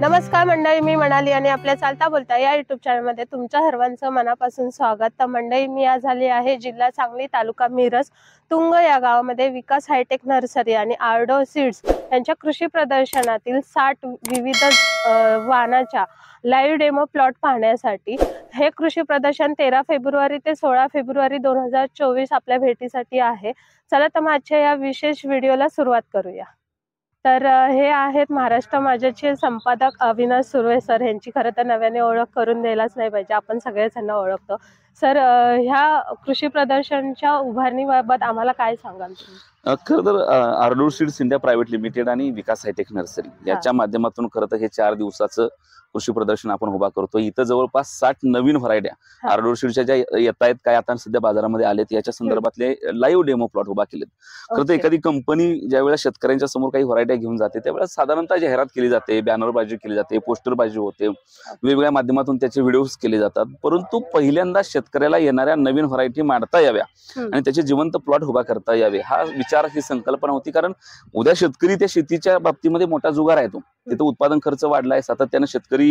नमस्कार मंडळी, मी मनाली आणि आपल्या चालता बोलता या युट्यूब चॅनलमध्ये तुमच्या सर्वांचं मनापासून स्वागत। तर मंडळी, मी आज आली आहे जिल्हा सांगली, तालुका मिरज, तुंग या गावामध्ये विकास हायटेक नर्सरी आणि आर्डो सीड्स यांच्या कृषी प्रदर्शनातील 60 विविध वाहनाच्या लाईव्ह डेमो प्लॉट पाहण्यासाठी। हे कृषी प्रदर्शन 13 फेब्रुवारी ते 16 फेब्रुवारी 2024 आपल्या भेटीसाठी आहे। चला तर मग आजच्या या विशेष व्हिडिओला सुरुवात करूया। तर हे आहेत महाराष्ट्र माझ्याचे संपादक अविनाश सुर्वे सर। यांची खरं तर नव्याने ओळख करून द्यायलाच नाही पाहिजे, आपण सगळेच त्यांना ओळखतो। सर, ह्या कृषी प्रदर्शनच्या उभारणीबाबत आम्हाला काय सांगाल तुम्ही? खरं तर आर्डो सीड्स इंडिया प्रायव्हेट लिमिटेड आणि विकास हायटेक नर्सरी याच्या माध्यमातून खरं तर हे 4 दिवसाचं कृषी प्रदर्शन आपण उभा करतो। इथं जवळपास 60 नवीन व्हरायट्या आर्डो सीड्सच्या ज्या येत आहेत, काय आता सध्या बाजारामध्ये आलेत, याच्या संदर्भातले लाईव्ह डेमो प्लॉट उभा केलेत। खरं तर एखादी कंपनी ज्या वेळेला शेतकऱ्यांच्या समोर काही व्हरायट्या घेऊन जाते, त्यावेळेला साधारणतः जाहिरात केली जाते, बॅनरबाजी केली जाते, पोस्टरबाजी होते, वेगवेगळ्या माध्यमातून त्याचे व्हिडिओज केले जातात। परंतु पहिल्यांदा शेतकऱ्याला येणाऱ्या नवीन व्हरायटी मांडता याव्या आणि त्याचे जिवंत प्लॉट उभा करता यावे, हा विचार, ही संकल्पना होती। कारण उद्या शेतकरी त्या शेतीच्या बाबतीमध्ये मोठा जुगार आहे, तो तिथं उत्पादन खर्च वाढलाय, सातत्यानं शेतकरी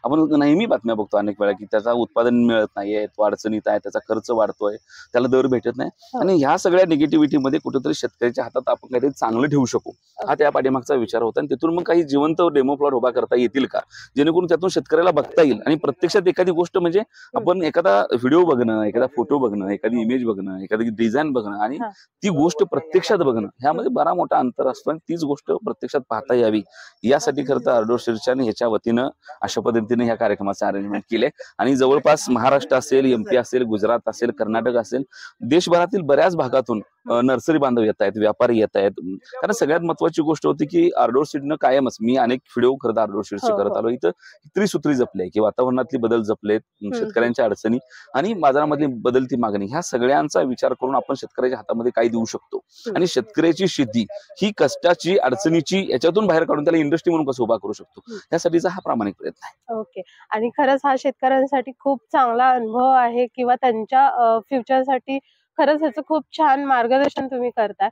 आपण नेहमी बातम्या बघतो अनेक वेळा की त्याचा उत्पादन मिळत नाहीये, तो अडचणीत आहे, त्याचा खर्च वाढतोय, त्याला दर भेटत नाही। आणि ह्या सगळ्या निगेटिव्हिटीमध्ये कुठेतरी शेतकऱ्याच्या हातात आपण काहीतरी चांगलं ठेवू शकू, हा त्या पाठीमागचा विचार होता। आणि तिथून मग काही जिवंत डेमो प्लॉट उभा करता येतील का, जेणेकरून त्यातून शेतकऱ्याला बघता येईल। आणि प्रत्यक्षात एखादी गोष्ट म्हणजे आपण एखादा व्हिडिओ बघणं, एखादा फोटो बघणं, एखादी इमेज बघणं, एखादी डिझाईन बघणं आणि ती गोष्ट प्रत्यक्षात बघणं, ह्यामध्ये बरा मोठा अंतर असतो। आणि तीच गोष्ट प्रत्यक्षात पाहता यावी यासाठी खरं तर आर्डो सीड्सच्या ह्याच्या वतीनं अशा पद्धतीने ह्या कार्यक्रमाचं अरेंजमेंट केले। आणि जवळपास महाराष्ट्र असेल, MP असेल, गुजरात असेल, कर्नाटक असेल, देशभरातील बऱ्याच भागातून नर्सरी बांधव येत आहेत, व्यापारी येत आहेत। कारण सगळ्यात महत्वाची गोष्ट होती की आर्डो सीडनं कायमच, मी अनेक व्हिडिओ खरं तर आर्डो सीड्सचे करत आलो, इथं त्रिसूत्री जपले की वातावरणातली बदल जपलेत, शेतकऱ्यांच्या अडचणी आणि बाजारामधली बदलती मागणी, ह्या सगळ्यांचा विचार करून आपण शेतकऱ्याच्या हातामध्ये काय देऊ शकतो आणि शेतकऱ्याची शेती ही कष्टाची, अडचणीची, याच्यातून बाहेर काढून त्याला इंडस्ट्री म्हणून कसं उभा करू शकतो, यासाठीचा हा प्रामाणिक प्रयत्न आहे। ओके, आणि खरंच हा शेतकऱ्यांसाठी खूप चांगला अनुभव आहे किंवा त्यांच्या फ्युचरसाठी खरंच ह्याचं खूप छान मार्गदर्शन तुम्ही करताय।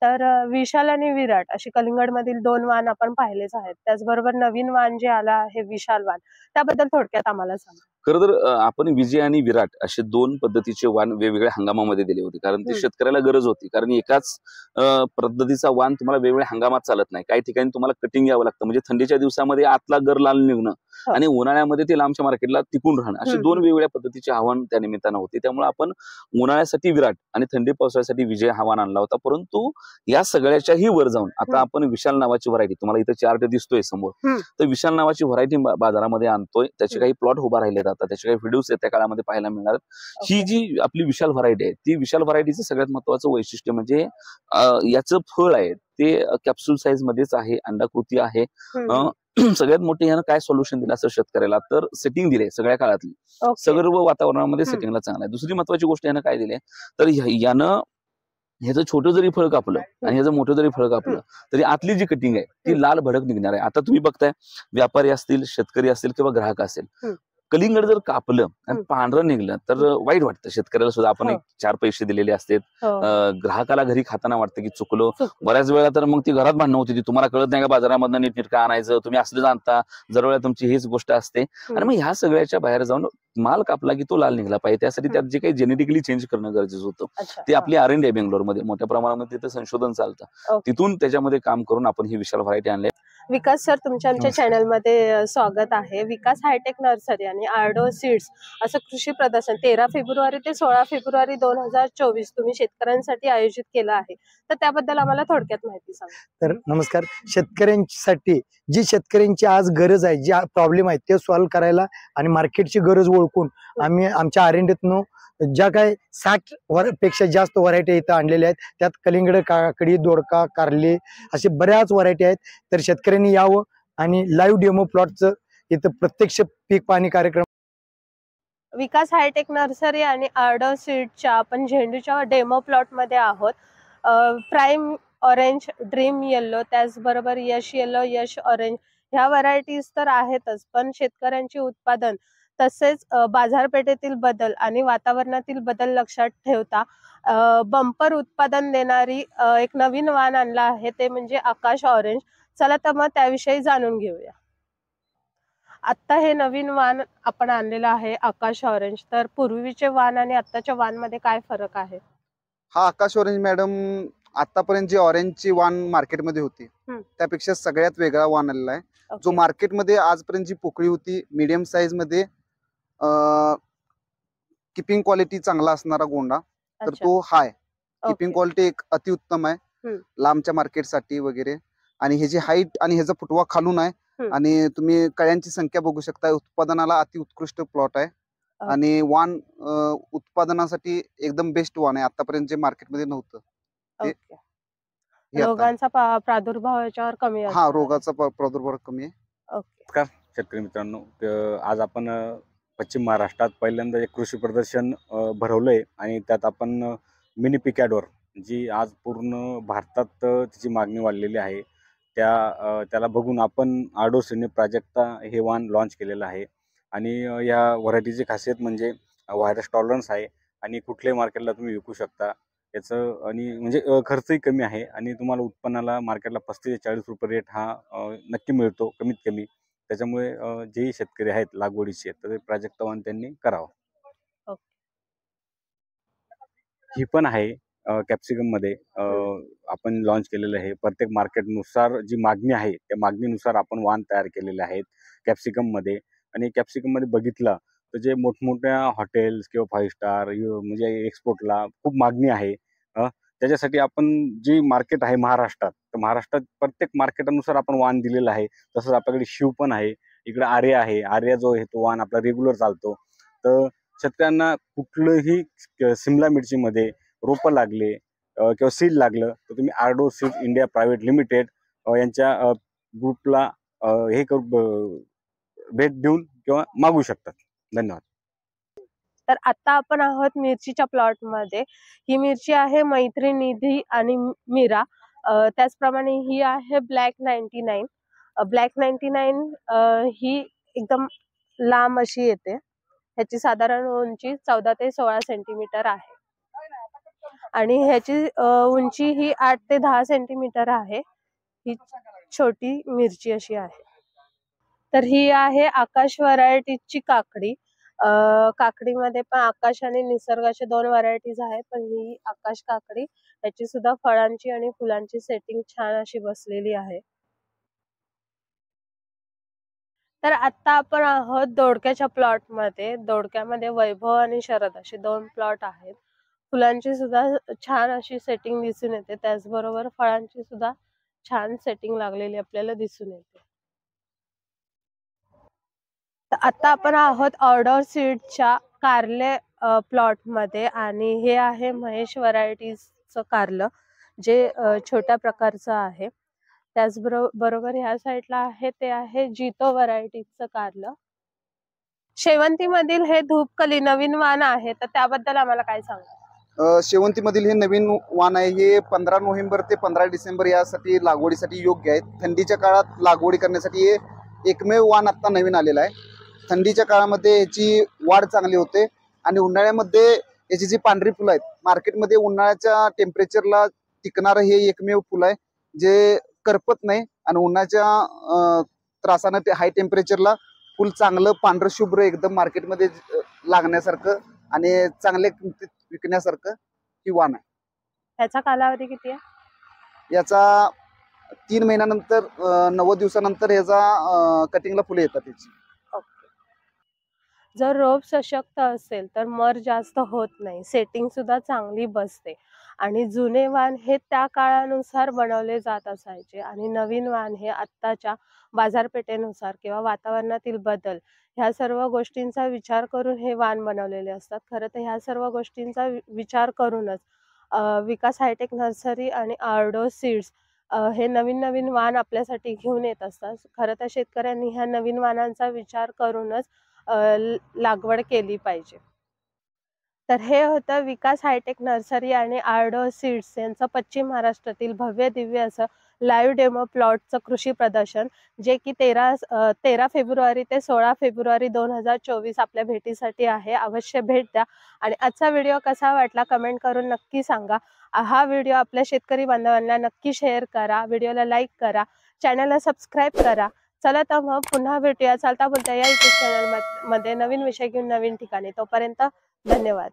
तर विशाल आणि विराट अशी कलिंगडमधील 2 वाहन आपण पाहिलेच आहेत, त्याचबरोबर नवीन वाहन जे आलं आहे विशाल वाहन, त्याबद्दल थोडक्यात आम्हाला सांगा। खरं तर आपण विजय आणि विराट असे 2 पद्धतीचे वाण वेगवेगळ्या हंगामामध्ये दिले होते, कारण ती शेतकऱ्याला गरज होती। कारण एकाच पद्धतीचा वाण तुम्हाला वेगवेगळ्या हंगामात चालत नाही, काही ठिकाणी तुम्हाला कटिंग घ्यावं लागतं, म्हणजे थंडीच्या दिवसामध्ये आतला गर लाल निघणं आणि उन्हाळ्यामध्ये ते लांबच्या मार्केटला टिकून राहणं, असे 2 वेगवेगळ्या पद्धतीचे आव्हान त्या निमित्तानं होते। त्यामुळे आपण उन्हाळ्यासाठी विराट आणि थंडी पावसाळ्यासाठी विजय आव्हान आणला होता। परंतु या सगळ्याच्याही वर जाऊन आता आपण विशाल नावाची व्हरायटी, तुम्हाला इथं चार्ट दिसतोय समोर, तर विशाल नावाची व्हरायटी बाजारामध्ये आणतोय। त्याचे काही प्लॉट उभा राहिले, त्याचे काही व्हिडिओज त्या काळामध्ये पाहायला मिळणार। ही जी आपली विशाल व्हरायटी आहे, ती विशाल व्हरायटीचं सगळ्यात महत्वाचं वैशिष्ट्य म्हणजे याचं फळ आहे ते कॅप्सूल साईज मध्येच आहे, अंडाकृती आहे। सगळ्यात मोठे यानं काय सोल्युशन दिलं असं शेतकऱ्याला, तर सेटिंग दिले सगळ्या काळातली, सर्व वातावरणामध्ये सेटिंगला चांगला आहे। दुसरी महत्वाची गोष्ट यानं काय दिली, तर यानं ह्याचं छोटं जरी फळ कापलं आणि ह्याचं मोठं जरी फळ कापलं तरी आतली जी कटिंग आहे ती लाल भडक निघणार आहे। आता तुम्ही बघताय, व्यापारी असतील, शेतकरी असतील किंवा ग्राहक असेल, कलिंगड जर कापलं आणि पांढरं निघलं तर वाईट वाटतं शेतकऱ्याला सुद्धा। आपण एक 4 पैसे दिलेले असतात, ग्राहकाला घरी खाताना वाटतं की चुकलो। बऱ्याच वेळा तर मग ती घरात भांडणं होती, तुम्हाला कळत नाही का बाजारामधनं नीटनेटकं आणायचं, तुम्ही असलं आणता, जर वेळा तुमची हीच गोष्ट असते। आणि मग ह्या सगळ्याच्या बाहेर जाऊन माल कापला की तो लाल निघला पाहिजे, त्यासाठी त्यात जे काही जेनेटिकली चेंज करणं गरजेचं होतं, ते आपली R&D आहे बेंगलोरमध्ये, मोठ्या प्रमाणामध्ये तिथं संशोधन चालतं, तिथून त्याच्यामध्ये काम करून आपण ही विशाल व्हरायटी आणली। विकास सर, तुमच्या आमच्या चॅनलमध्ये स्वागत आहे। विकास हायटेक नर्सरी आणि आर्डो सीड्स असं कृषी प्रदर्शन 13 फेब्रुवारी ते 16 फेब्रुवारी 2024 तुम्ही शेतकऱ्यांसाठी आयोजित केलं आहे, तर त्याबद्दल आम्हाला थोडक्यात माहिती सांगा। तर नमस्कार, शेतकऱ्यांसाठी जी शेतकऱ्यांची आज गरज आहे, जी प्रॉब्लेम आहे ते सॉल्व्ह करायला आणि मार्केटची गरज ओळखून आम्ही आमच्या R&Dतनं ज्या काय 60 पेक्षा जास्त व्हरायटी इथं आणलेल्या आहेत, त्यात कलिंगड, काकडी, दोडका, कारले असे बऱ्याच व्हरायटी आहेत। तर शेतकऱ्यांनी यावं आणि लाईव्ह डेमो प्लॉटचं इथं प्रत्यक्ष पीक पाणी कार्यक्रम। विकास हायटेक नर्सरी आणि आर्डो सीडच्या आपण झेंडूच्या डेमो प्लॉट मध्ये आहोत। प्राईम ऑरेंज, ड्रीम येल्लो, त्याचबरोबर यश येल्लो, यश ऑरेंज ह्या व्हरायटीज तर आहेतच, पण शेतकऱ्यांचे उत्पादन तसेच बाजारपेठेतील बदल आणि वातावरणातील बदल लक्षात ठेवता बंपर उत्पादन देणारी एक नवीन वाण आणला आहे, ते म्हणजे आकाश ऑरेंज। चला तर मग त्याविषयी जाणून घेऊया। आता हे नवीन वाण आपण आणलेलं आहे आकाश ऑरेंज, तर पूर्वीचे वाण आणि आत्ताच्या वाण मध्ये काय फरक आहे? हा आकाश ऑरेंज मॅडम आतापर्यंत जी ऑरेंजची वाण मार्केटमध्ये होती त्यापेक्षा सगळ्यात वेगळा वाण आलेला आहे. जो मार्केटमध्ये आजपर्यंत जी पोकळी होती मीडियम साईज मध्ये किपिंग क्वालिटी चांगला असणारा गोंडा, तर तो हाय किपिंग क्वालिटी एक अतिउत्तम आहे लांबच्या मार्केटसाठी वगैरे. आणि ह्याची हाईट आणि ह्याचा फुटवा खालून आहे आणि तुम्ही कळ्यांची संख्या बघू शकता. उत्पादनाला अति उत्कृष्ट प्लॉट आहे आणि वाण उत्पादनासाठी एकदम बेस्ट वाण आहे. आतापर्यंत जे मार्केटमध्ये नव्हतं रोगांचा प्रादुर्भाव याच्यावर कमी आहे. हा, रोगाचा प्रादुर्भाव कमी आहे. नमस्कार शेतकरी मित्रांनो, आज आपण पश्चिम महाराष्ट्रात पहिल्यांदा एक कृषी प्रदर्शन भरवलंय आणि त्यात आपण मिनी पिकॅडवर जी आज पूर्ण भारतात तिची मागणी वाढलेली आहे त्याला बघून आपण आर्डोसिडने प्राजक्ता हे वाण लॉन्च केलेलं आहे. आणि या व्हरायटीची खासियत म्हणजे व्हायरस टॉलरन्स आहे आणि कुठल्याही मार्केटला तुम्ही विकू शकता याचं. आणि म्हणजे खर्चही कमी आहे आणि तुम्हाला उत्पन्नाला मार्केटला 35 ते 40 रुपये रेट हा नक्की मिळतो कमीत कमी. त्याच्यामुळे जे शेतकरी आहेत लागवडीचे तर ते प्राजक्ता वाण त्यांनी करावं. ही पण आहे कॅप्सिकम मध्ये आपण लॉन्च केलेलं आहे. प्रत्येक मार्केटनुसार जी मागणी आहे त्या मागणीनुसार आपण वाण तयार केलेले आहेत कॅप्सिकम मध्ये. आणि कॅप्सिकम मध्ये बघितलं तर जे मोठमोठ्या हॉटेल्स किंवा 5 स्टार म्हणजे एक्सपोर्टला खूप मागणी आहे. त्याच्यासाठी आपण जी मार्केट आहे महाराष्ट्रात, तर महाराष्ट्रात प्रत्येक मार्केटानुसार आपण वाण दिलेलं आहे. तसंच आपल्याकडे शिव पण आहे, इकडे आर्या आहे. आर्या जो आहे तो वाण आपला रेग्युलर चालतो. तर शेतकऱ्यांना कुठलंही सिमला मिरचीमध्ये रोपं लागले किंवा सीड लागलं तर तुम्ही आर्डो सीड इंडिया प्रायव्हेट लिमिटेड यांच्या ग्रुपला हे भेट देऊन किंवा मागू शकतात. धन्यवाद. तर आता आपण आहोत मिरचीच्या प्लॉट मध्ये. ही मिरची आहे मैत्री निधी आणि मीरा. त्याचप्रमाणे ही आहे ब्लॅक 99. ब्लॅक 99 ही एकदम लांब अशी येते. ह्याची साधारण उंची 14 ते 16 सेंटीमीटर आहे आणि ह्याची उंची ही 8 ते 10 सेंटीमीटर आहे. ही छोटी मिरची अशी आहे. तर ही आहे आकाश व्हरायटीची काकडी. काकडीमध्ये पण आकाश आणि निसर्गाचे 2 व्हरायटीज आहेत, पण ही आकाश काकडी याची सुद्धा फळांची आणि फुलांची सेटिंग छान अशी बसलेली आहे. तर आता आपण आहोत दोडक्याच्या प्लॉट मध्ये. दोडक्यामध्ये वैभव आणि शरद असे 2 प्लॉट आहेत. फुलांची सुद्धा छान अशी सेटिंग दिसून येते, त्याचबरोबर फळांची सुद्धा छान सेटिंग लागलेली आपल्याला दिसून येते. आता आपण आहोत ऑर्डर सीडच्या कारले प्लॉट मध्ये आणि हे आहे महेश व्हरायटीजचं कारलं जे छोट्या प्रकारचं आहे. त्याचबरोबर ह्या साईडला आहे ते आहे जितो व्हरायटीजचं कारलं. शेवंतीमधील हे धूपकली नवीन वाण आहे, तर त्याबद्दल आम्हाला काय सांगा? शेवंतीमधील हे नवीन वाण आहे. हे 15 नोव्हेंबर ते 15 डिसेंबर यासाठी लागवडीसाठी योग्य आहे. थंडीच्या काळात लागवडी करण्यासाठी हे एकमेव वाण आता नवीन आलेलं आहे. थंडीच्या काळामध्ये याची वाढ चांगली होते आणि उन्हाळ्यामध्ये याची जी पांढरी फुलं आहेत मार्केटमध्ये उन्हाळ्याच्या टेम्परेचरला टिकणारं हे एकमेव फुल आहे जे करपत नाही आणि उन्हाच्या त्रासानं ते हाय टेम्परेचरला फुल चांगलं पांढरं शुभ्र एकदम मार्केटमध्ये लागण्यासारखं आणि चांगल्या किमतीत विकण्यासारखं ही वाण आहे. ह्याचा कालावधी किती आहे? याचा 3 महिन्यानंतर 90 दिवसानंतर याचा कटिंगला फुले येतात त्याची. जर रोप सशक्त असेल तर मर जास्त होत नाही, सेटिंग सुद्धा चांगली बसते आणि जुने वाण हे त्या काळानुसार बनवले जात असायचे आणि नवीन वाण हे आत्ताच्या बाजारपेठेनुसार किंवा वातावरणातील बदल ह्या सर्व गोष्टींचा विचार करून हे वाण बनवलेले असतात. खरं तर ह्या सर्व गोष्टींचा विचार करूनच विकास हायटेक नर्सरी आणि आर्डो सीड्स हे नवीन नवीन वाण आपल्यासाठी घेऊन येत असतात. खरं तर शेतकऱ्यांनी ह्या नवीन वाणांचा विचार करूनच लागवड केली पाहिजे. तर हे होतं विकास हायटेक नर्सरी आणि आर्डो सीड्स यांचं पश्चिम महाराष्ट्रातील भव्य दिव्य असं लाईव्ह डेमो प्लॉटचं कृषी प्रदर्शन, जे की 13 फेब्रुवारी ते 16 फेब्रुवारी 2024 आपल्या भेटीसाठी आहे. अवश्य भेट द्या आणि आजचा व्हिडिओ कसा वाटला कमेंट करून नक्की सांगा. हा व्हिडिओ आपल्या शेतकरी बांधवांना नक्की शेअर करा, व्हिडिओला लाईक करा, चॅनलला सबस्क्राईब करा. चला तर मग पुन्हा भेटूया चालता बोलता या युट्यूब चॅनल मध्ये नवीन विषय घेऊन नवीन ठिकाणी. तोपर्यंत धन्यवाद.